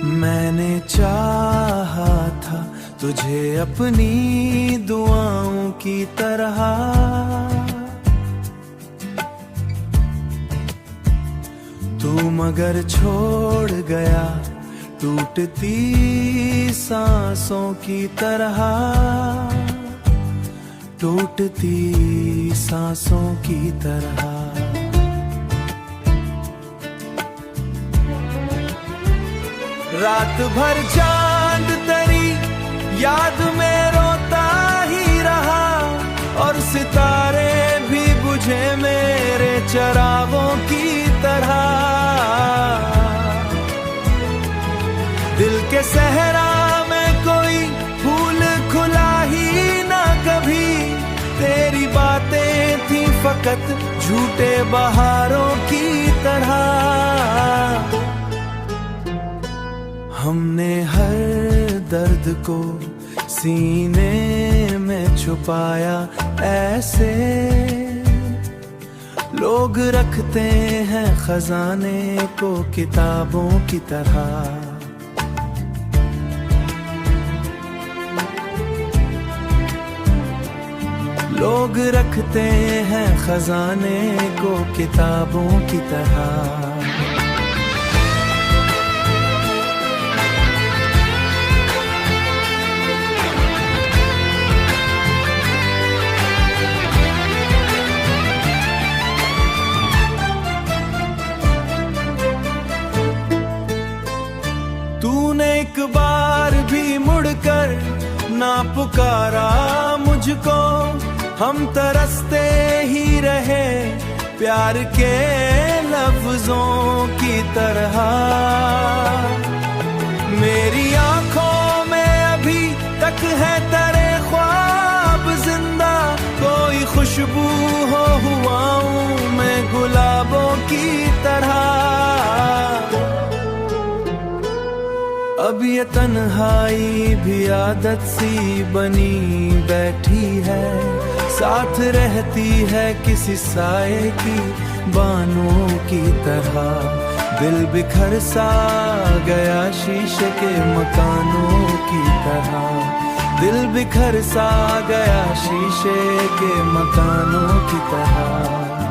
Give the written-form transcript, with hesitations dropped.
मैंने चाहा था तुझे अपनी दुआओं की तरह, तू मगर छोड़ गया टूटती सांसों की तरह, टूटती सांसों की तरह। रात भर चांद तेरी याद में रोता ही रहा, और सितारे भी बुझे मेरे चरागों की तरह। दिल के सहरा में कोई फूल खुला ही ना कभी, तेरी बातें थी फकत झूठे बहारों की तरह। हमने हर दर्द को सीने में छुपाया ऐसे, लोग रखते हैं खजाने को किताबों की तरह। लोग रखते हैं खजाने को किताबों की तरह। तूने एक बार भी मुड़कर ना पुकारा मुझको, हम तरसते ही रहे प्यार के लफ्जों की तरह। मेरी आंखों में अभी तक है तेरे ख्वाब जिंदा, कोई खुशबू हो हुआऊं मैं गुलाबों की तरह। अब ये तन्हाई भी आदत सी बनी बैठी है, साथ रहती है किसी साए की बानों की तरह। दिल बिखर सा गया शीशे के मकानों की तरह, दिल बिखर सा गया शीशे के मकानों की तरह।